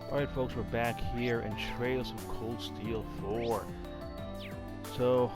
Alright folks, we're back here in Trails of Cold Steel 4. So,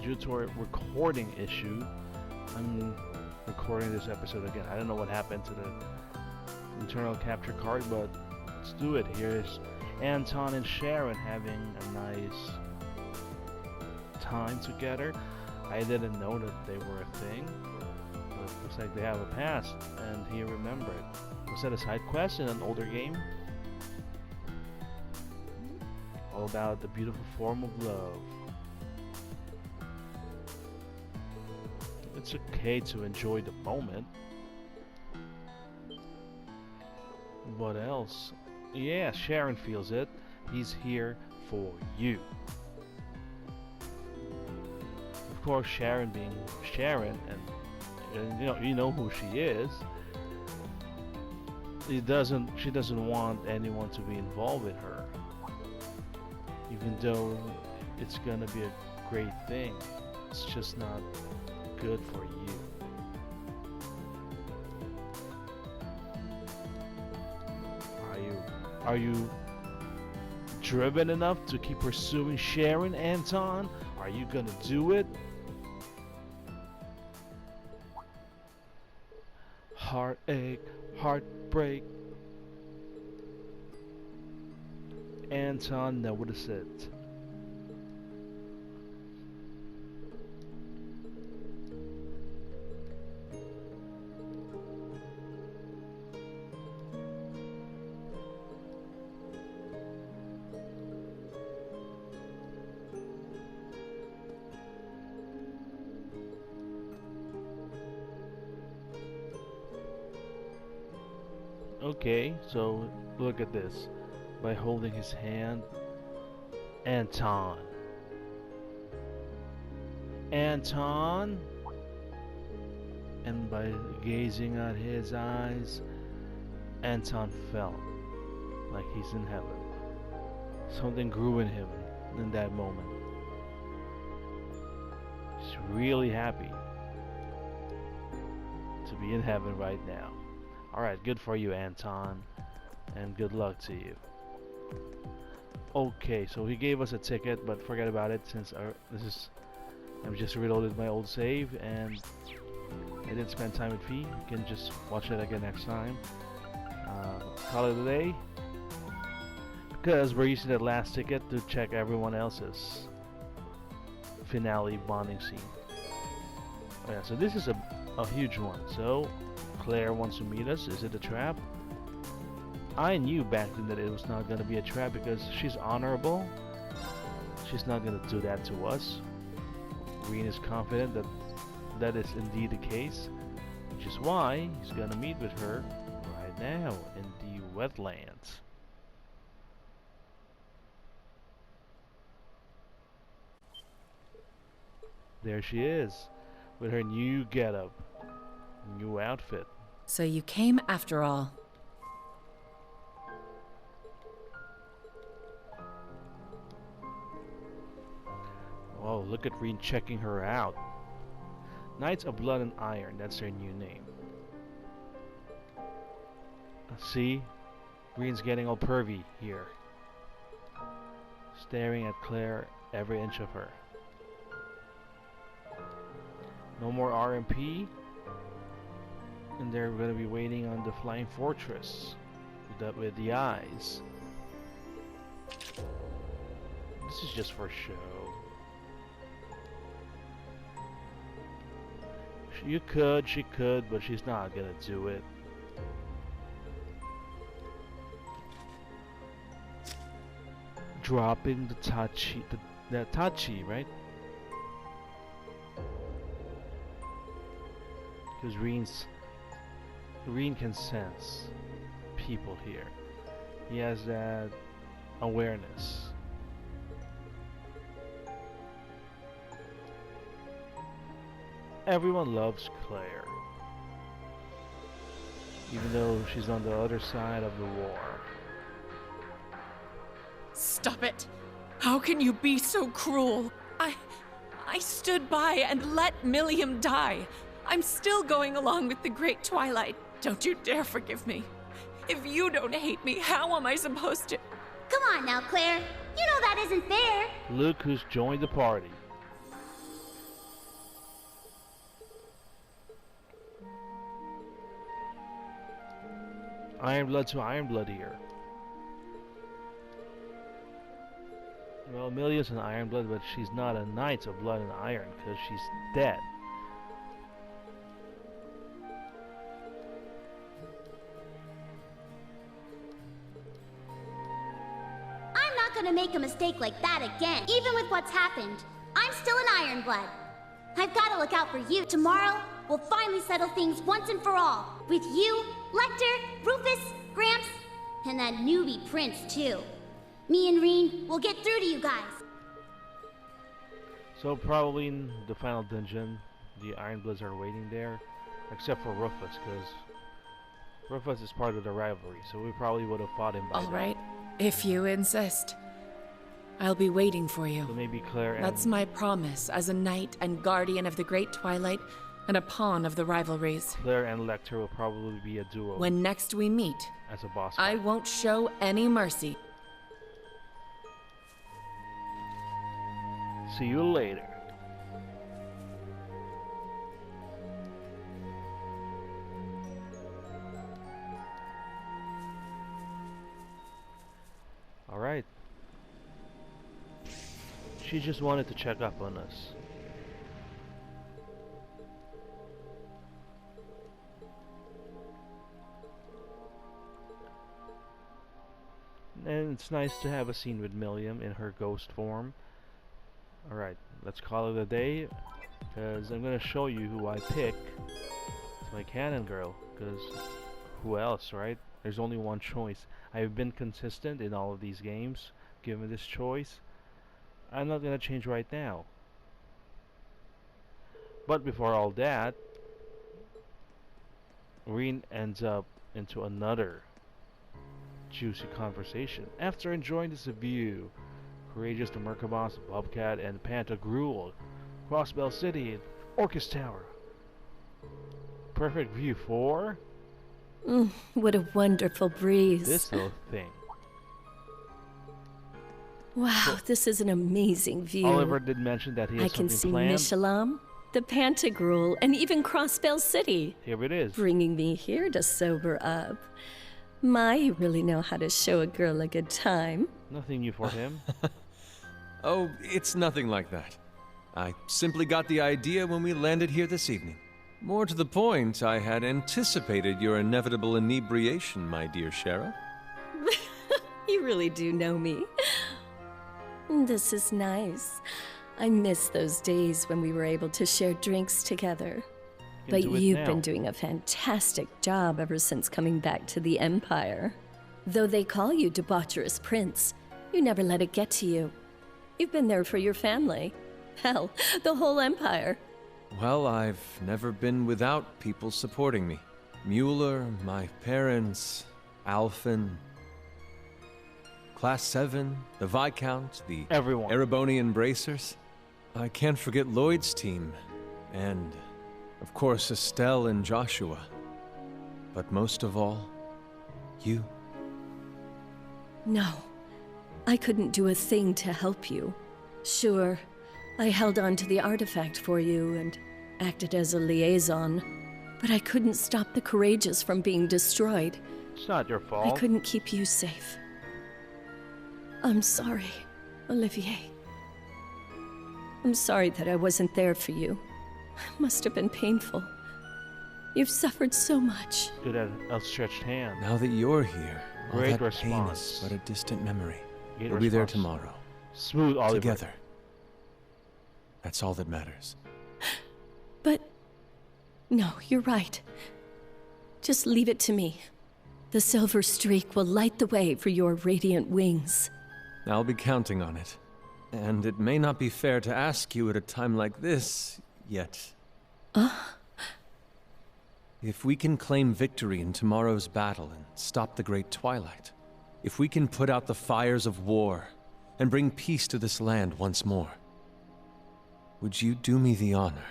due to a recording issue, I'm recording this episode again. I don't know what happened to the internal capture card, but let's do it. Here's Anton and Sharon having a nice time together. I didn't know that they were a thing, but it looks like they have a past, and he remembered. Was that a side quest in an older game? All about the beautiful form of love. It's okay to enjoy the moment. What else? Yeah, Sharon feels it. He's here for you. Of course, Sharon being Sharon, and you know who she is. She doesn't want anyone to be involved with her. Even though it's gonna be a great thing, it's just not good for you. Are you driven enough to keep pursuing Sharon, Anton? Are you gonna do it? Heartache, heartbreak. Anton noticed it. Okay, so look at this. By holding his hand, Anton. Anton! And by gazing at his eyes, Anton felt like he's in heaven. Something grew in him in that moment. He's really happy to be in heaven right now. Alright, good for you, Anton, and good luck to you. Okay, so he gave us a ticket, but forget about it since I've just reloaded my old save and I didn't spend time with Fee. You can just watch it again next time. Call it a day, because we're using that last ticket to check everyone else's finale bonding scene. Oh yeah, so this is a huge one. So Claire wants to meet us. Is it a trap? I knew back then that it was not going to be a trap because she's honorable. She's not going to do that to us. Green is confident that that is indeed the case, which is why he's going to meet with her right now in the wetlands. There she is with her new getup, new outfit. So you came after all. Oh, look at Reen checking her out. Knights of Blood and Iron, that's their new name. See? Reen's getting all pervy here. Staring at Claire, every inch of her. No more RMP. And they're going to be waiting on the Flying Fortress with the eyes. This is just for show. She could, but she's not gonna do it. Dropping the Tachi, the Tachi, right? Because Reen can sense people here. He has that awareness. Everyone loves Claire, even though she's on the other side of the war. Stop it! How can you be so cruel? I stood by and let Milliam die. I'm still going along with the Great Twilight. Don't you dare forgive me. If you don't hate me, how am I supposed to? Come on now, Claire. You know that isn't fair. Look who's joined the party. Ironblood to Ironblood here. Well, Amelia's an Ironblood, but she's not a Knight of Blood and Iron because she's dead. I'm not gonna make a mistake like that again. Even with what's happened, I'm still an Ironblood. I've gotta look out for you. Tomorrow, we'll finally settle things once and for all. With you, Lecter, Rufus, Gramps, and that newbie Prince, too. Me and Reen will get through to you guys. So probably in the final dungeon, the Ironbloods are waiting there, except for Rufus, because Rufus is part of the rivalry, so we probably would have fought him by All now. right, if you insist. I'll be waiting for you. So maybe Claire and... That's my promise as a knight and guardian of the Great Twilight and a pawn of the rivalries. Claire and Lecter will probably be a duo When next we meet, as a boss I fight. won't show any mercy. See you later. Alright. She just wanted to check up on us. And it's nice to have a scene with Milliam in her ghost form. Alright, let's call it a day, because I'm going to show you who I pick as my canon girl, because who else, right? There's only one choice. I've been consistent in all of these games, given this choice. I'm not going to change right now. But before all that, Reen ends up into another juicy conversation. After enjoying this view, Courageous the Merkabah, Bobcat, and Pantagruel, Crossbell City, and Orcus Tower. Perfect view for What a wonderful breeze. this little thing. Wow, this is an amazing view. Oliver did mention that he has I can something see planned. Mishalam, the Pantagruel, and even Crossbell City, Here it is. bringing me here to sober up. My, you really know how to show a girl a good time. Nothing new for him. Oh, it's nothing like that. I simply got the idea when we landed here this evening. More to the point, I had anticipated your inevitable inebriation, my dear Shara. You really do know me. This is nice. I miss those days when we were able to share drinks together. You But can do it you've now. been doing a fantastic job ever since coming back to the Empire. Though they call you Debaucherous Prince, you never let it get to you. You've been there for your family. Hell, the whole Empire. Well, I've never been without people supporting me. Mueller, my parents, Alphen, Class 7, the Viscount, the Everyone. Erebonian Bracers. I can't forget Lloyd's team, and, of course, Estelle and Joshua. But most of all, you. No, I couldn't do a thing to help you. Sure, I held on to the artifact for you and acted as a liaison, but I couldn't stop the Courageous from being destroyed. It's not your I fault. couldn't keep you safe. I'm sorry, Olivier. I'm sorry that I wasn't there for you. It must have been painful. You've suffered so much. To that outstretched hand. Now that you're here, all Great that pain response. is but a distant memory. Great We'll be there response. tomorrow, Smooth Oliver. together. That's all that matters. But... no, you're right. Just leave it to me. The silver streak will light the way for your radiant wings. I'll be counting on it. And it may not be fair to ask you at a time like this, yet. If we can claim victory in tomorrow's battle and stop the Great Twilight, if we can put out the fires of war and bring peace to this land once more, would you do me the honor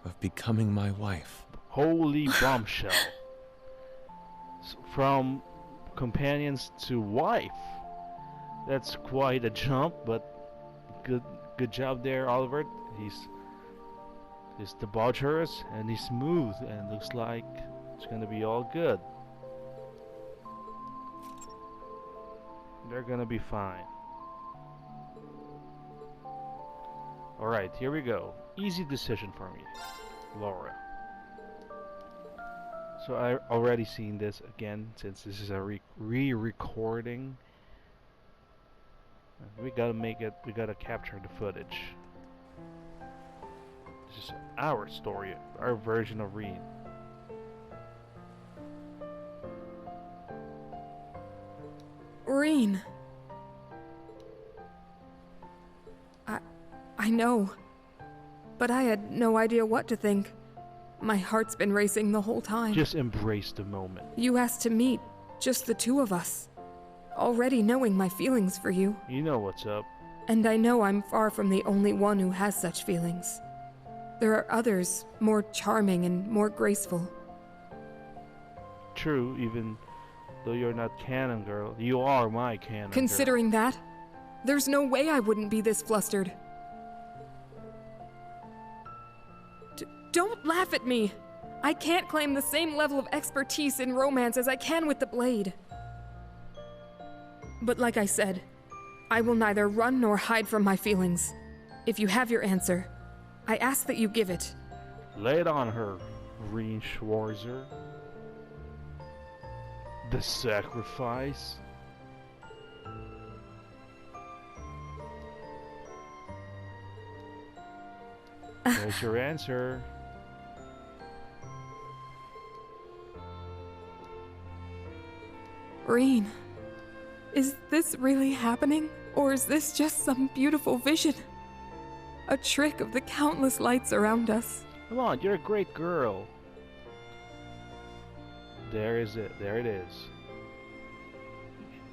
of becoming my wife? Holy bombshell. From companions to wife. That's quite a jump, but good job there, Oliver. He's debaucherous and he's smooth, and looks like it's gonna be all good. They're gonna be fine. Alright, here we go. Easy decision for me, Laura. So I already seen this again, since this is a re-recording. We gotta make it, we gotta capture the footage. This is our story, our version of Rean. Rean. I know. But I had no idea what to think. My heart's been racing the whole time. Just embrace the moment. You asked to meet, just the two of us. Already knowing my feelings for you. You know what's up. And I know I'm far from the only one who has such feelings. There are others, more charming and more graceful. True, even though you're not canon girl, you are my canon Considering that, there's no way I wouldn't be this flustered. Don't laugh at me! I can't claim the same level of expertise in romance as I can with the blade. But like I said, I will neither run nor hide from my feelings. If you have your answer, I ask that you give it. Lay it on her, Rean Schwarzer. The sacrifice. There's your answer. Rean, is this really happening? Or is this just some beautiful vision? A trick of the countless lights around us. Come on, you're a great girl. There is it. There it is.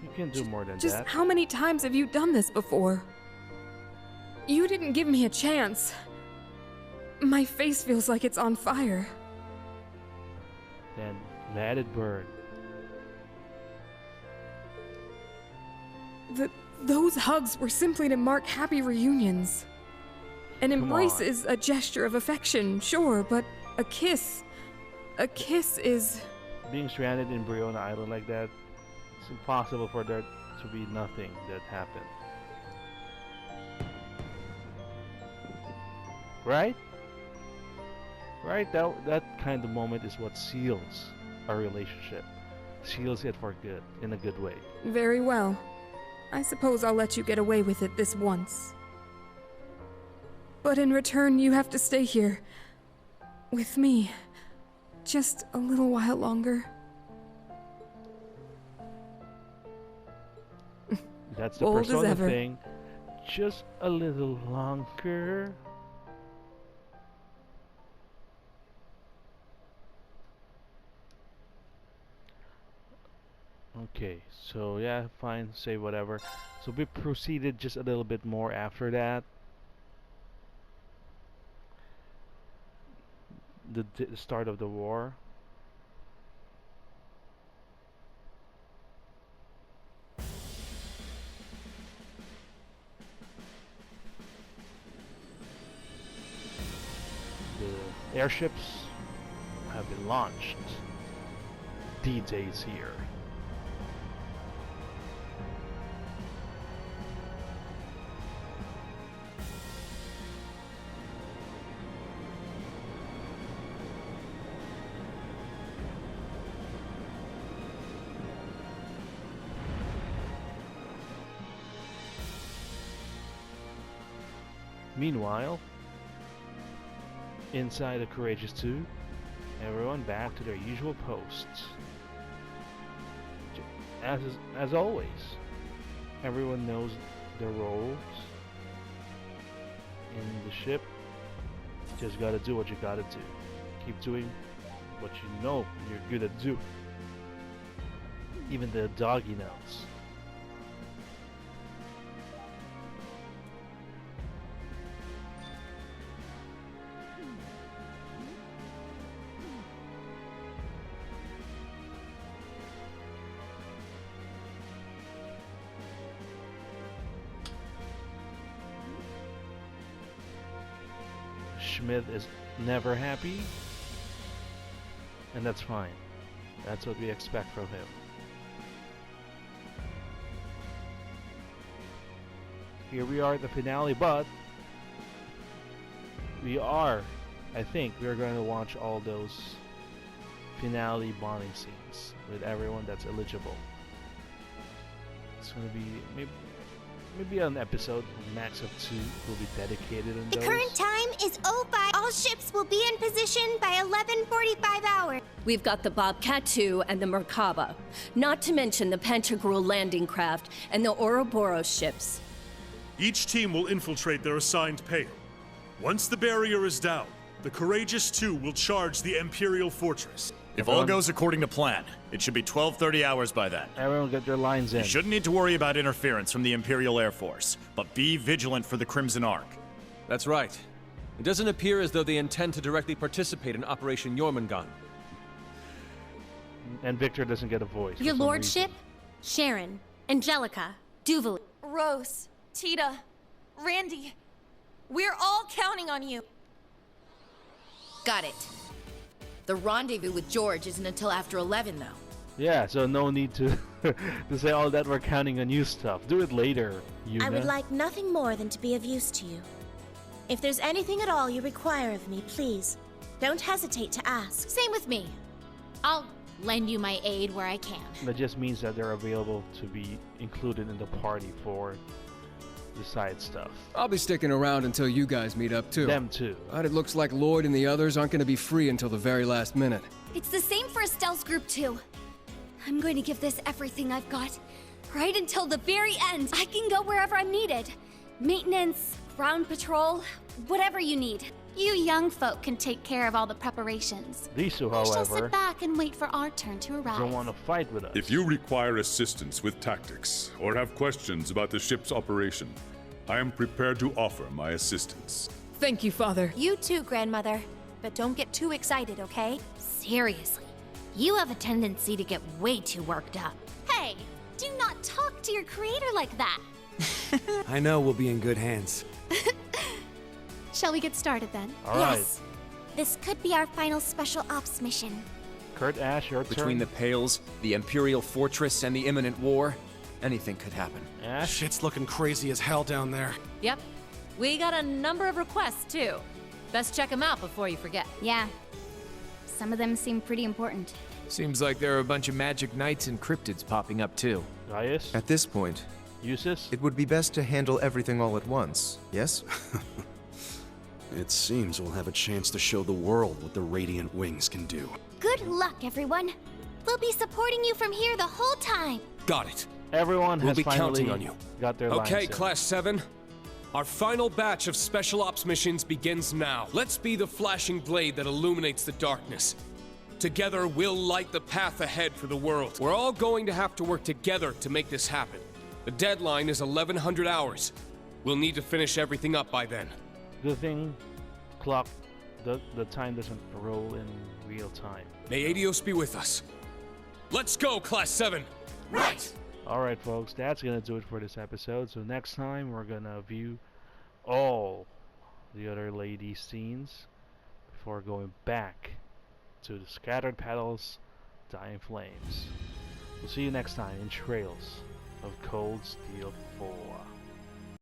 You can do more than Just that. how many times have you done this before? You didn't give me a chance. My face feels like it's on fire. Then let it burn. Those hugs were simply to mark happy reunions. An Come embrace on. is a gesture of affection, sure, but a kiss is... Being stranded in Briona Island like that, it's impossible for there to be nothing that happened. Right? Right? That kind of moment is what seals a relationship. Seals it for good, in a good way. Very well. I suppose I'll let you get away with it this once. But in return, you have to stay here. With me. Just a little while longer. That's the Bold as Persona ever. thing. Just a little longer. Okay, so yeah, fine, say whatever. So we proceeded just a little bit more after that. The start of the war. The airships have been launched. D-Day is here. Meanwhile, inside the Courageous 2, everyone back to their usual posts. As always, everyone knows their roles in the ship. Just gotta do what you gotta do. Keep doing what you know you're good at do. Even the doggy knows. Schmidt is never happy, and that's fine. That's what we expect from him. Here we are at the finale, but I think we're going to watch all those finale bonding scenes with everyone that's eligible. It's going to be maybe an episode, max of 2, will be dedicated on The those. current time is 05. All ships will be in position by 11:45 hours. We've got the Bobcat 2 and the Merkaba, not to mention the Pantagruel landing craft and the Ouroboros ships. Each team will infiltrate their assigned pale. Once the barrier is down, the Courageous 2 will charge the Imperial Fortress. If all goes according to plan, it should be 12:30 hours by then. Everyone get their lines in. You shouldn't need to worry about interference from the Imperial Air Force, but be vigilant for the Crimson Ark. That's right. It doesn't appear as though they intend to directly participate in Operation Jormungand. And Victor doesn't get a voice. for Your some lordship, Sharon, Angelica, Duval. Rose, Tita, Randy, we're all counting on you. Got it. The rendezvous with George isn't until after 11, though. reason. Yeah, so no need to to say all that we're counting on you stuff. Do it later, Yuna. I would like nothing more than to be of use to you. If there's anything at all you require of me, please, don't hesitate to ask. Same with me. I'll lend you my aid where I can. That just means that they're available to be included in the party for the side stuff. I'll be sticking around until you guys meet up, too. Them too. But it looks like Lloyd and the others aren't going to be free until the very last minute. It's the same for Estelle's group, too. I'm going to give this everything I've got. Right until the very end. I can go wherever I'm needed. Maintenance, ground patrol, whatever you need. You young folk can take care of all the preparations. These two, I shall however, sit back and wait for our turn to arrive. don't want to fight with us. If you require assistance with tactics or have questions about the ship's operation, I am prepared to offer my assistance. Thank you, Father. You too, Grandmother. But don't get too excited, okay? Seriously, you have a tendency to get way too worked up. Hey, do not talk to your creator like that. I know we'll be in good hands. Shall we get started then? All right, Yes. This could be our final special ops mission. Kurt, Ash, your Between the turn. Pales, the Imperial Fortress, and the imminent war, anything could happen. Ash, Shit's looking crazy as hell down there. Yep. We got a number of requests, too. Best check them out before you forget. Yeah. Some of them seem pretty important. Seems like there are a bunch of magic knights and cryptids popping up too. Gaius, At this point, Eustace. it would be best to handle everything all at once, yes? It seems we'll have a chance to show the world what the Radiant Wings can do. Good luck, everyone. We'll be supporting you from here the whole time. Got it. Everyone We'll has be finally counting on you. got their lines Okay, in. Class 7. Our final batch of special ops missions begins now. Let's be the flashing blade that illuminates the darkness. Together, we'll light the path ahead for the world. We're all going to have to work together to make this happen. The deadline is 1100 hours. We'll need to finish everything up by then. Good thing, the time doesn't roll in real time. May Adios be with us. Let's go, Class 7! Right! Alright folks, that's gonna do it for this episode. So next time we're gonna view all the other lady scenes before going back to the Scattered Petals, Dying Flames. We'll see you next time in Trails of Cold Steel 4.